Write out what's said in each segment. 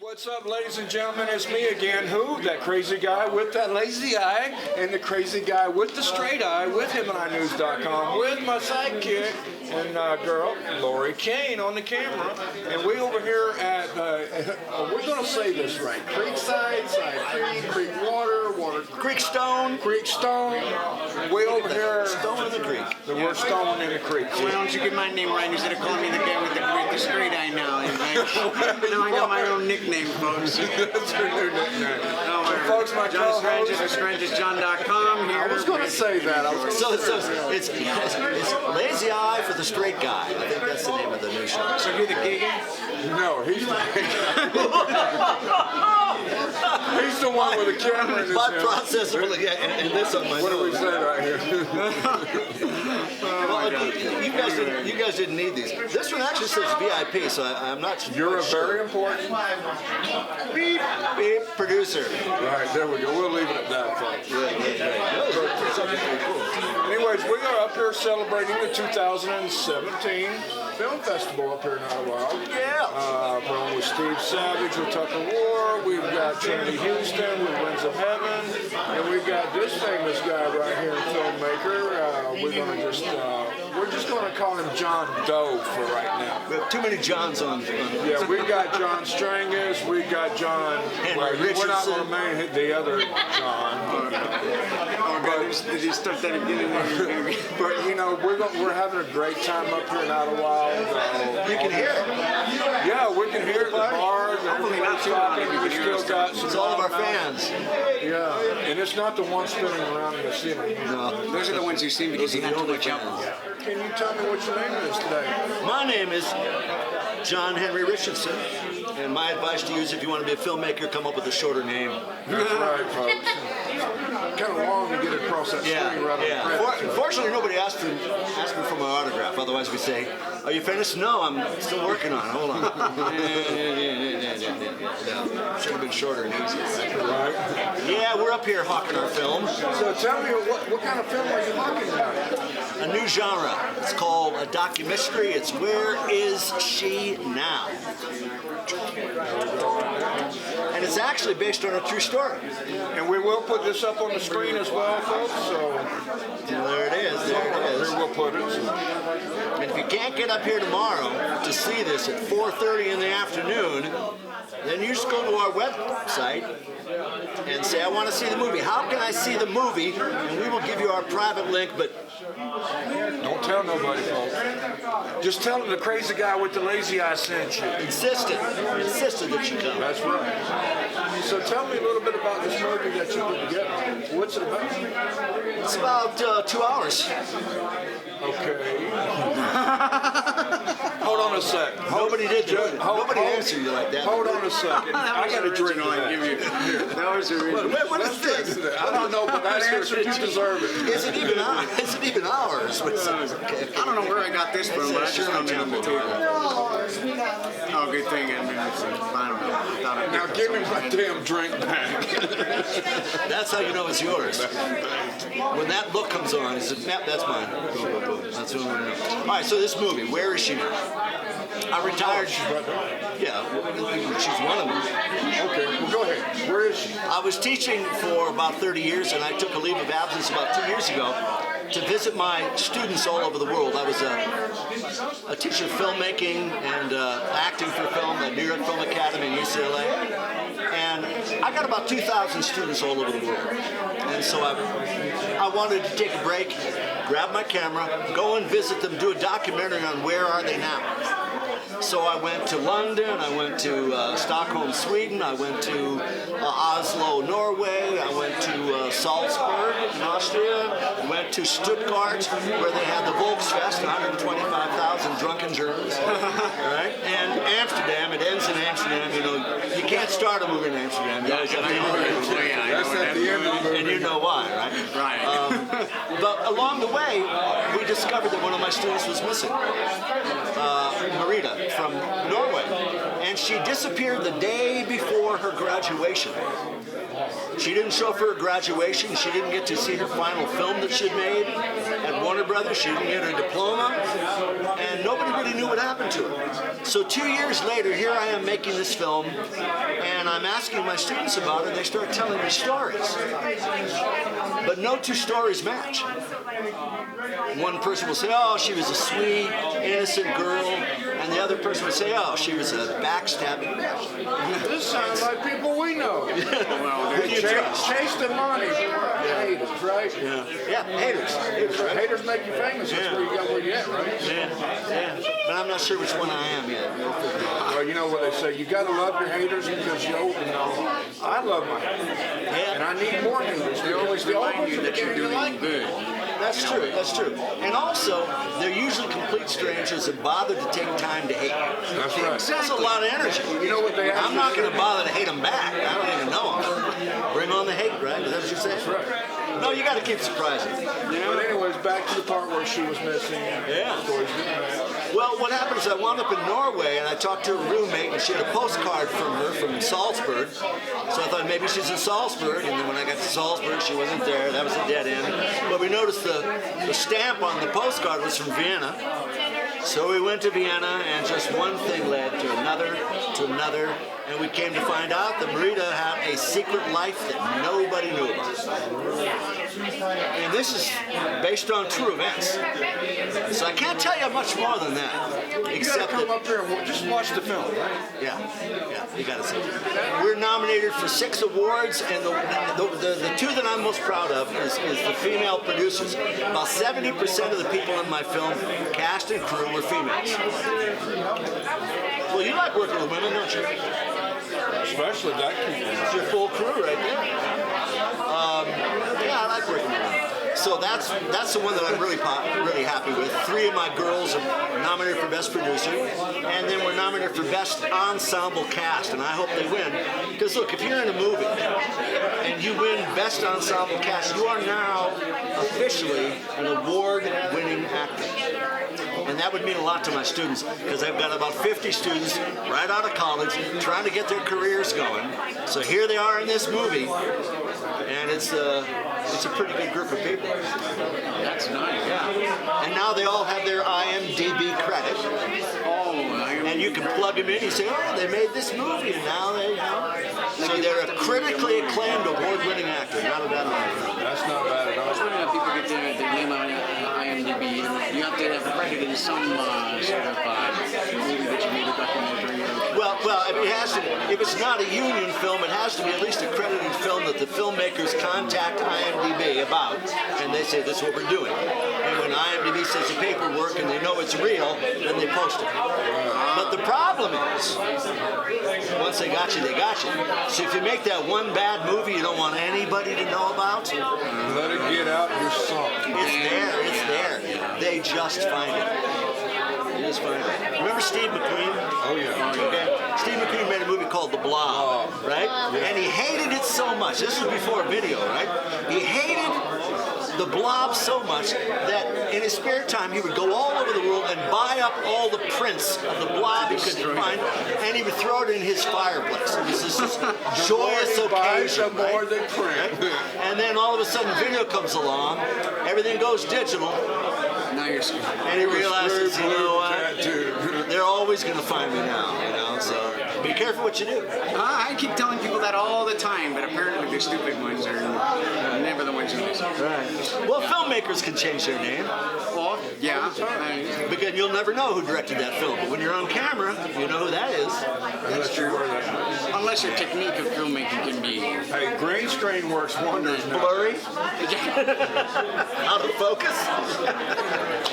What's up, ladies and gentlemen? It's me again. Who? That crazy guy with that lazy eye and the crazy guy with the straight eye with HemetInews.com with my sidekick and girl, Lori Kane on the camera. And we over here at, we're going to say this right, Creekside, Side Creek, Creek Water, Water Creek Stone. Creek Stone. We over here. Stone in the creek. We're stoning in the creek. Why don't you get my name right instead of calling me the guy with the straight eye now? Now I got my own nickname, folks. That's your new nickname. Folks, my John Strangers of StrangersJohn.com here. I was going to say that. So it's Lazy Eye for the Straight Guy. I think that's the name of the new show. So you're the gigging? No, he's the he's the one with the camera in his My hand. process, and this on my What do we say right here? Well, you guys didn't need these. This one actually says VIP, so I'm not sure. You're a very important beep, beep producer. Right, there we go. We'll leave it at that, folks. Anyways, we are up here celebrating the 2017 Film Festival up here in Idyllwild. Yeah. Along with Steve Savage, with Tucker Ward, we've got Trinity Houston with Winds of Heaven, and we've got this famous guy right here, filmmaker. We're just going to call him John Doe for right now. We have too many Johns on. Yeah, we've got John Strangus, we've got John Henry Richardson. We're not going to name the other John. Did you stuff that again in there? But you know, we're having a great time up here in Idyllwild. You can hear it. Yeah, we can hear it. The bars, everybody's talking. We still got some. It's all of our fans. Yeah, and it's not the one spinning around in the ceiling. No. Those are the ones you see because you have too much alcohol. Can you tell me what your name is today? My name is John Henry Richardson, and my advice to you is if you want to be a filmmaker, come up with a shorter name. That's right, folks. Kind of long to get across that screen right on the Fortunately, nobody asked me for my autograph. Otherwise, we say, "Are you finished?" No, I'm still working on it. Hold on. Should have been shorter and easier. Right. Yeah, we're up here hawking our film. So tell me, what kind of film are you talking about? A new genre. It's called a documentary. It's Where Is She Now? And it's actually based on a true story. And we will put this up on the screen as well, folks. So There it is. There it is. here we'll put it. And if you can't get up here tomorrow to see this at 4:30 in the afternoon, then you just go to our website and say, I want to see the movie. How can I see the movie? And we will give you our private link, but Don't tell nobody, folks. Just tell them the crazy guy with the lazy eye sent you. insisted that you come. That's right. So tell me a little bit about this movie that you put together. What's it about? It's about 2 hours. Okay. Hold on a sec. Nobody answered you like that. Hold on a second. I got a drink on that. That was original. What is this? I don't know, but that answer, you deserve it. Is it even ours? I don't know where I got this from, but I just found it on the table. Oh, good thing. I mean, I don't know. Now give me my damn drink back. That's how you know it's yours. When that look comes on, it's yep, that's mine. Boom, boom, boom. That's what I want to know. All right, so this movie, Where Is She Now? I retired. Yeah, she's one of them. Okay, well go ahead. Where is she? I was teaching for about 30 years, and I took a leave of absence about 2 years ago to visit my students all over the world. I was a teacher of filmmaking and acting for film at New York Film Academy in UCLA. And I got about 2,000 students all over the world. And so I wanted to take a break, grab my camera, go and visit them, do a documentary on where are they now. So I went to London, I went to Stockholm, Sweden, I went to Oslo, Norway, I went to Salzburg in Austria, went to Stuttgart where they had the Volksfest, 125,000 drunken Germans, right? And Amsterdam, it ends in Amsterdam, you know, you can't start a movie in Amsterdam. You always have to That's at the end of the movie. and you know why, right? Right. But along the way, we discovered that one of my students was missing. Marita from Norway. And she disappeared the day before for her graduation. She didn't show up for her graduation. She didn't get to see her final film that she'd made at Warner Brothers. She didn't get her diploma, and nobody really knew what happened to her. So 2 years later, here I am making this film, and I'm asking my students about it, and they start telling me stories. But no two stories match. One person will say, oh, she was a sweet, innocent girl, and the other person will say, oh, she was a backstabbing bitch. This sounds like people we know. Well, Who do you trust? Chase the money. Haters, right? Yeah, haters. Haters, right? Haters make you famous. That's where you got where you at, right? Yeah. But I'm not sure which one I am yet. Well, you know what they say. You got to love your haters because you open them. I love my haters. And I need more haters. they always remind you that you're doing good. That's true, that's true. And also, they're usually complete strangers that bother to take time to hate. That's right. That's a lot of energy. You know what they I'm not going to bother to hate them back. I don't even know them. Bring on the hate, right? Is that what you're saying? That's right. No, you got to keep surprising. But anyways, back to the part where she was missing. Yeah. Stories. Well, what happened is I wound up in Norway, and I talked to her roommate, and she had a postcard from her from Salzburg. So I thought maybe she's in Salzburg, and then when I got to Salzburg, she wasn't there. That was a dead end. But we noticed the stamp on the postcard was from Vienna. So we went to Vienna, and just one thing led to another, and we came to find out that Marita had a secret life that nobody knew about. And this is based on true events. So I can't tell you much more than that. You got to Except come that, up here and just watch the film, right? yeah, you gotta see it. We're nominated for 6 awards, and the two that I'm most proud of is the female producers. About 70% of the people in my film, cast and crew, were females. Well, you like working with women, don't you? Especially that kid. It's your full crew right there. Yeah, I like working with women. So that's the one that I'm really happy with. 3 of my girls are nominated for Best Producer, and then we're nominated for Best Ensemble Cast, and I hope they win. Because look, if you're in a movie and you win Best Ensemble Cast, you are now officially an award-winning actor. And that would mean a lot to my students, because I've got about 50 students right out of college trying to get their careers going. So here they are in this movie, and it's a pretty good group of people. That's nice. Yeah. And now they all have their IMDb credit. And you can plug them in. You say, oh, they made this movie, and now they, So they're a critically acclaimed, award-winning actor. Not a bad one. That's not bad at all. It's funny how people get their name on IMDb. You have to have credit in some sort of movie that you made a documentary or... Well, I mean, it has to. If it's not a union film, it has to be at least a credited film that the filmmakers contact IMDb about, and they say, this is what we're doing. And when IMDb says the paperwork and they know it's real, then they post it. But the problem is, once they got you, they got you. So if you make that one bad movie you don't want anybody to know about, Let it get out, you're sunk. it's there. They just find it. Remember Steve McQueen? Oh, yeah. Okay. Steve McQueen made a movie called The Blob, right? And he hated it so much. This was before video, right? He hated The Blob so much that in his spare time he would go all over the world and buy up all the prints of The Blob he could find, and he would throw it in his fireplace. It was this joyous occasion, The more right? they print. And then all of a sudden video comes along, everything goes digital, Now you're scared. and he realizes, you know what? Tattoo. They're always going to find me now, so be careful what you do. I keep telling people that all the time, but apparently the stupid ones are never the ones who listen. Right. Well, filmmakers can change their name, Well, yeah. because you'll never know who directed that film. But when you're on camera, you know who that is. That's true. Unless your technique of filmmaking can be... Hey, green screen works wonders now. Blurry, out of focus.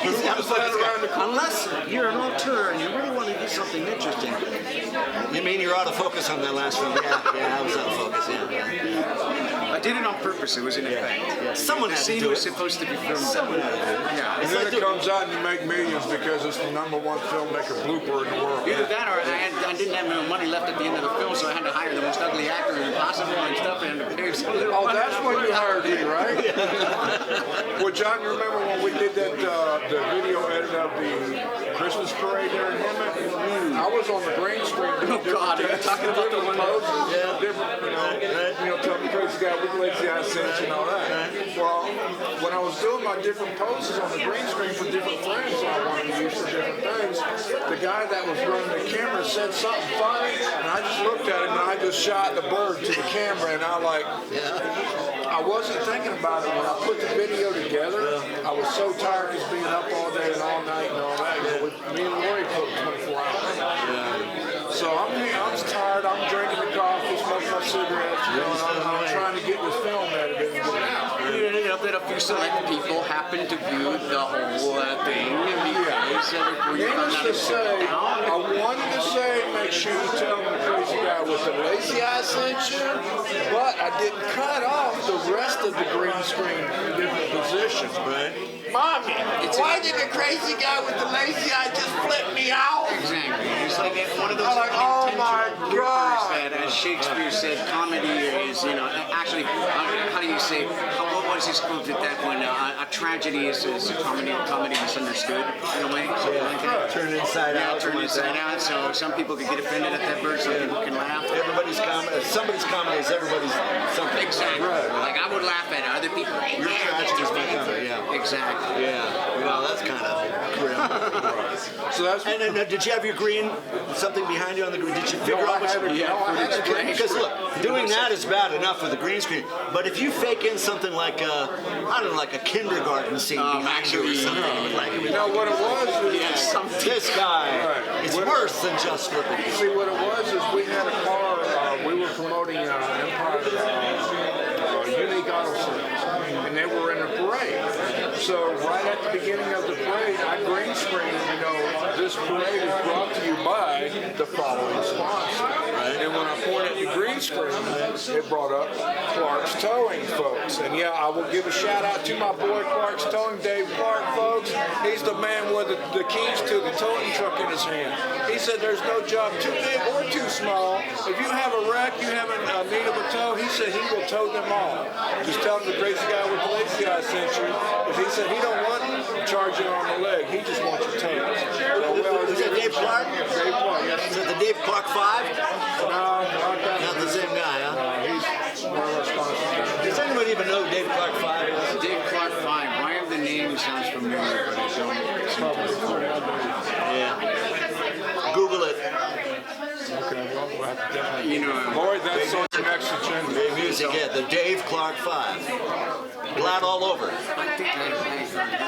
He's out of focus. Unless you're an auteur and you really want to do something interesting. You mean you're out of focus on that last film? Yeah, I was out of focus. Yeah. I did it on purpose. It was an effect. Yeah. Someone The had to scene do was it. supposed to be filmed. Someone had to do it. Yeah. And then it comes out and you make millions because it's the #1 filmmaker blooper in the world. Either that or I didn't have no money left at the end of the film, so I had to hire the most ugly actor possible and stuff, and to pay some little Oh, money. that's when you hired me, right? Well, John, you remember when we did that the video edit of the Christmas parade there in Hemet? I was on the green screen. Oh, God, are you talking about the one? Yeah. my different poses on the green screen for different frames I wanted to use for different things. The guy that was running the camera said something funny, and I just looked at him and I just shot the bird to the camera, and I wasn't thinking about it when I put the video together. I was so tired just being up all day and all night and all that. Me and Lori put 24 hours. So I'm tired. I'm drinking the coffee, smoking my cigarettes. You know, and I'm trying to get this film edited and get it out. You know that a few select people happen to view the whole thing. Needless to say, I wanted to say, make sure you tell the crazy guy with the lazy eye sent you, but I didn't cut off the rest of the green screen in different positions. Right. Mommy, why did the crazy guy with the lazy eye just flip me out? Exactly. It's like one of those I'm like, oh my God. that, as Shakespeare said, comedy is, actually, how do you say, what was his quote at that point? A tragedy is a comedy misunderstood, in a way. Turn it inside out. Turn it inside out, so some people can get offended at that bird, some people can laugh. Somebody's comedy is everybody's something. Exactly. Like, I would laugh at other people. Your tragedy is my comedy, yeah. Exactly. Yeah. Well, that's kind of grim. So that's And did you have your green, something behind you on the green? Did you figure out what you... Because look, doing that is bad enough with the green screen, but if you fake in something like like a kindergarten scene behind you or something, like you know what it was? this guy, it's worse than just flipping. See, what it was is we had a car, we were promoting Empire Unique Auto Sales, and they were in a parade. So right at the beginning of the parade, I green screened, this parade is brought to you by the following sponsor. And when I pointed the green screen, it brought up Clark's Towing, folks. And yeah, I will give a shout out to my boy Clark's Towing, Dave Clark, folks. He's the man with the keys to the towing truck in his hand. He said there's no job too big or too small. If you have a wreck, you have a need of a tow, he said he will tow them all. Just tell him the crazy guy with the lazy eye sent you. If he said he don't want charging on the leg, he just wants your toes. Is that Dave Clark? Dave Clark, yes. Is that the Dave Clark 5? No, not that. Not the same guy, huh? He's one of our sponsors. Does anybody even know who Dave Clark 5 is? Dave Clark 5. Why have the name sounds familiar, but I don't. Yeah. Google it. Okay, well, we'll have to definitely. Lloyd, that's on the next agenda. Great music, yeah. The Dave Clark 5. Glad all over. I think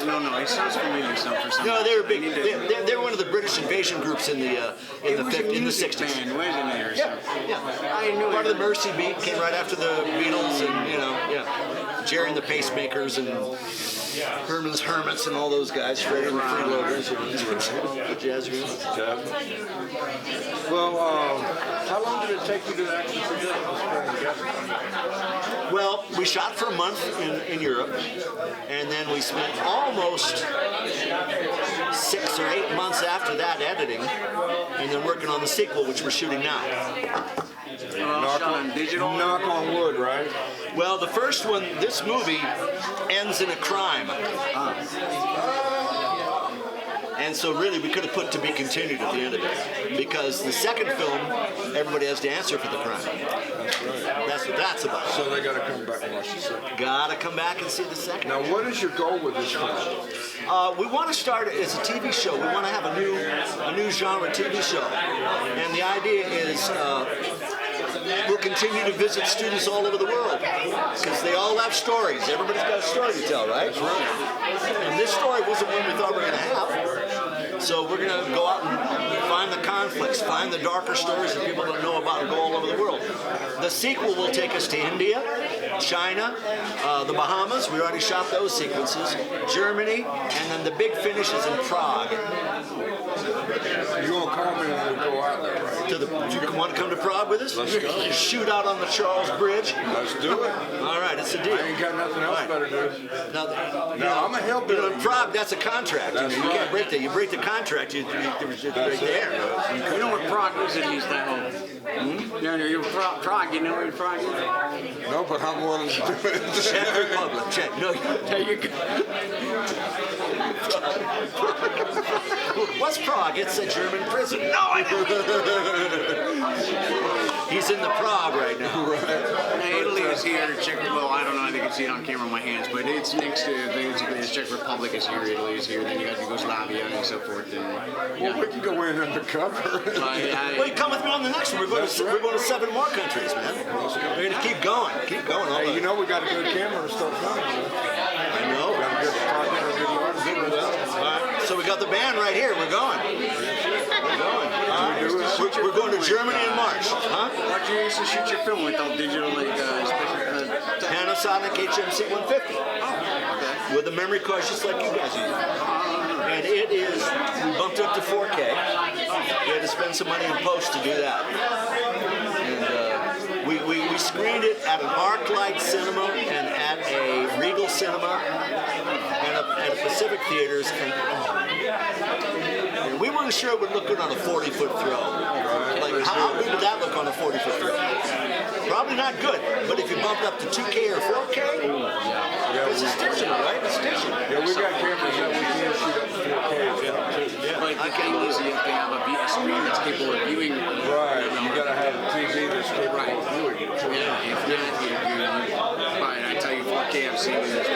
no, it sounds familiar for some. No, they were big. They were one of the British invasion groups in the 60s. Band, wasn't there? Yeah. I knew Part of the Mercy beat came right after the Beatles, and Jerry and the Pacemakers and Herman's Hermits and all those guys, Freddie and the Freeloaders, and jazz groups. Well, how long did it take you to actually put this together? Well, we shot for a month in Europe, and then we spent almost 6 or 8 months after that editing, and then working on the sequel, which we're shooting now. Knock on wood, right? Well, the first one, this movie, ends in a crime. And so really we could have put to be continued at the end of it. Because the second film, everybody has to answer for the crime. That's right. That's what that's about. So they got to come back and watch the second. Gotta come back and see the second. Now, what is your goal with this film? We want to start it as a TV show. We want to have a new genre TV show. And the idea is we'll continue to visit students all over the world because they all have stories. Everybody's got a story to tell, right? That's right. And this story wasn't one we thought we were going to have. So we're going to go out and find the conflicts, find the darker stories that people don't know about and go all over the world. The sequel will take us to India, China, the Bahamas. We already shot those sequences. Germany, and then the big finish is in Prague. You're going to call me when we go out there, right? You want to come to Prague with us? Let's go. Shoot out on the Charles Bridge? Let's do it. All right, it's a deal. I ain't got nothing else better to do. No, I'm a hillbilly. In Prague, that's a contract. That's you right. can't break that. You break the contract, you're right there. You know what Prague is, at least I hope. No, you're Prague. You know where Prague is? No, but I'm willing to do it. Czech Republic. Czech. No. There you go. What's Prague? It's a German prison. No, I know. He's in the Prague right now. Italy is here. Well, I don't know. I think you can see it on camera in my hands, but it's next to basically the Czech Republic is here, Italy is here, then you got Yugoslavia and so forth. And, Well, we can go in undercover. Well, you come with me on the next one. We're going to 7 more countries, man. We're going to keep going. Keep going. Hey, you know we got a good camera to start filming with. I know. Got a good content, a good artist. All right. So we got the band right here. We're going. We're going. We're going to Germany in March. Huh? What you used to shoot your film with, all digital, like Panasonic HMC 150. Okay. With a memory card just like you guys use. And it is, we bumped it up to 4K. We had to spend some money in post to do that. And we screened it at an ArcLight cinema and at a Regal cinema and at a Pacific Theaters. And we weren't sure it would look good on a 40-foot throw. Like, how good would that look on a 40-foot throw? Probably not good, but if you bump it up to 2K or 4K, this is digital, right? It's digital. Yeah, we got cameras that we can shoot up to 4K. But the thing is, you have to have a screen that's capable of viewing. Right, you gotta have a TV that's capable of viewing. Yeah, if not, but I tell you, 4K, I've seen it.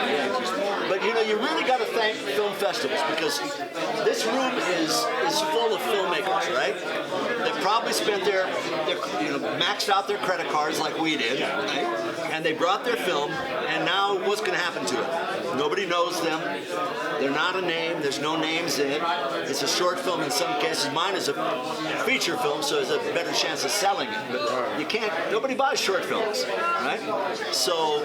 But you know, you really got to thank film festivals because this room is full of filmmakers, right? They probably spent their maxed out their credit cards like we did, right? And they brought their film, and now what's going to happen to it? Nobody knows them. They're not a name. There's no names in it. It's a short film in some cases. Mine is a feature film, so there's a better chance of selling it. But you can't. Nobody buys short films, right? So,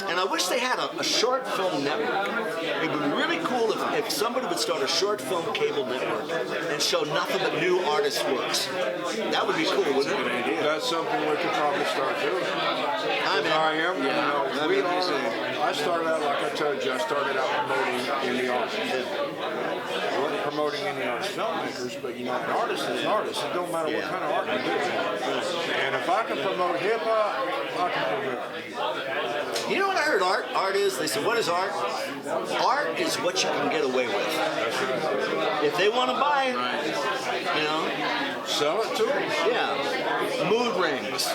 and I wish they had a short film network. It would be really cool if somebody would start a short film cable network and show nothing but new artists' works. That would be cool, wouldn't it? That's something we could probably start doing. I am. Yeah. You know, I started out, like I told you, I started out promoting indie artists. I wasn't promoting indie artist filmmakers, but you know, an artist is an artist. It don't matter what kind of art you do. And if I can promote hip hop, I can promote. You know what I heard art is? They said, what is art? Art is what you can get away with. If they want to buy it, you know, sell it to them. Yeah. Mood rings.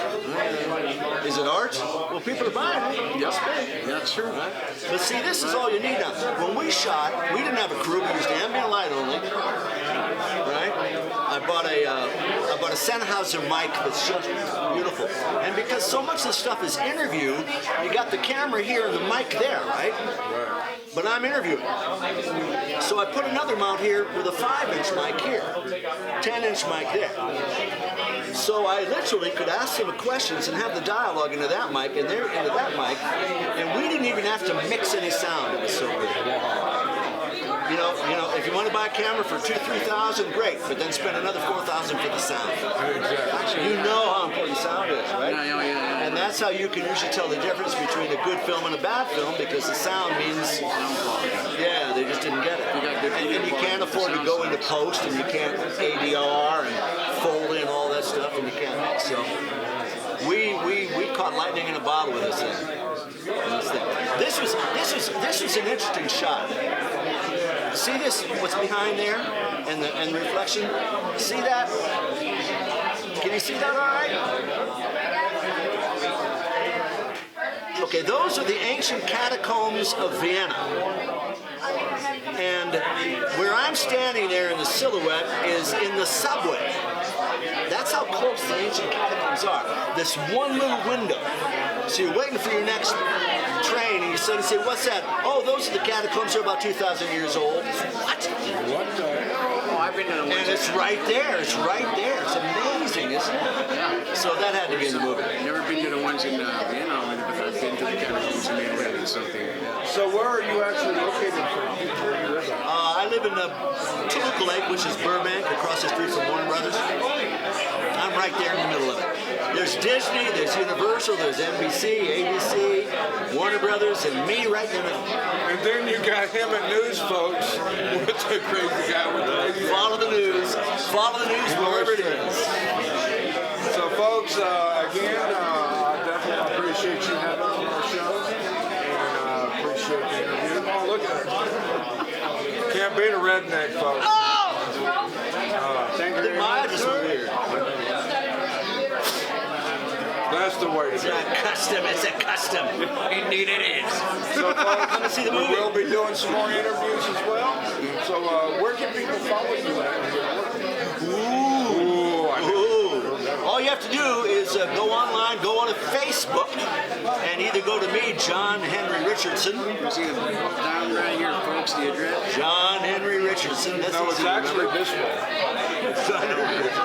Is it art? Well, people are buying it. Yes, that's true. Right? But see, this is all you need now. When we shot, we didn't have a crew. We used ambient light only. Right? I bought a Sennheiser mic that's just beautiful. And because so much of the stuff is interview, you got the camera here and the mic there, right? But I'm interviewing. So I put another mount here with a 5-inch mic here, 10-inch mic there. So I literally could ask them questions and have the dialogue into that mic and they're into that mic, and we didn't even have to mix any sound. It was so good. You know, if you want to buy a camera for $2,000-3,000, great, but then spend another $4,000 for the sound. Exactly. You know how important sound is, right? Yeah. And that's how you can usually tell the difference between a good film and a bad film, because the sound means, yeah, they just didn't get it. And you can't afford to go into post, and you can't ADR and fold in all that stuff, and you can't. So we caught lightning in a bottle with this thing. This was an interesting shot. See this? What's behind there, and the reflection. See that? Can you see that? All right. Okay, those are the ancient catacombs of Vienna. And where I'm standing there in the silhouette is in the subway. That's how close the ancient catacombs are. This one little window. So you're waiting for your next train, and you suddenly say, what's that? Oh, those are the catacombs. They're about 2,000 years old. What? What the hell? Oh, I've been to the And it's right there. It's right there. It's amazing, isn't it? Yeah. So that had to be in the movie. Never been to the ones in Vienna, but I've been to the catacombs in Italy or something. So where are you actually located from? Where do you live at? I live in Toluca Lake, which is Burbank, across the street from Warner Brothers. I'm right there in the middle of it. There's Disney, there's Universal, there's NBC, ABC, Warner Brothers, and me right in the middle. And then you got Hemet News, folks, with the crazy guy with the lady. Follow the news wherever it is. So, folks, again, I definitely appreciate you having me on the show, and appreciate the interview. Oh, look at it. Can't beat a redneck, folks. Thank you very My much. eyes are weird. That's the way to It's do a it. custom. It's a custom. Indeed it is. So, Come and see the movie. We'll be doing some more interviews as well. So, where can people follow you at? Ooh, I know. Ooh. All you have to do is go online, go on to Facebook, and either go to me, John Henry Richardson. You see them down right here, folks, the address. John Henry Richardson. That's No, it's easy to actually remember. this way. John Henry Richardson.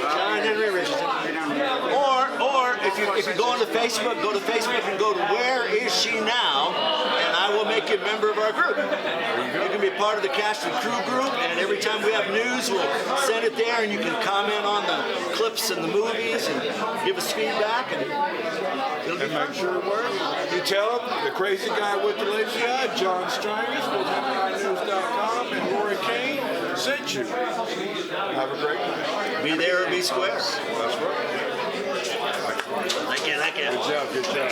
John Henry Richardson. Right down here. Or if you go on to Facebook and go to Where Is She Now, and I will make you a member of our group. You can be part of the cast and crew group, and every time we have news, we'll send it there, and you can comment on the clips and the movies and give us feedback, and it'll be And fun. make sure it works. You tell them the crazy guy with the lazy eye, John Strangus with HemetNews.com, and Lori Kane sent you. Have a great night. Be there or be square. That's right. Like it. Good job, good job.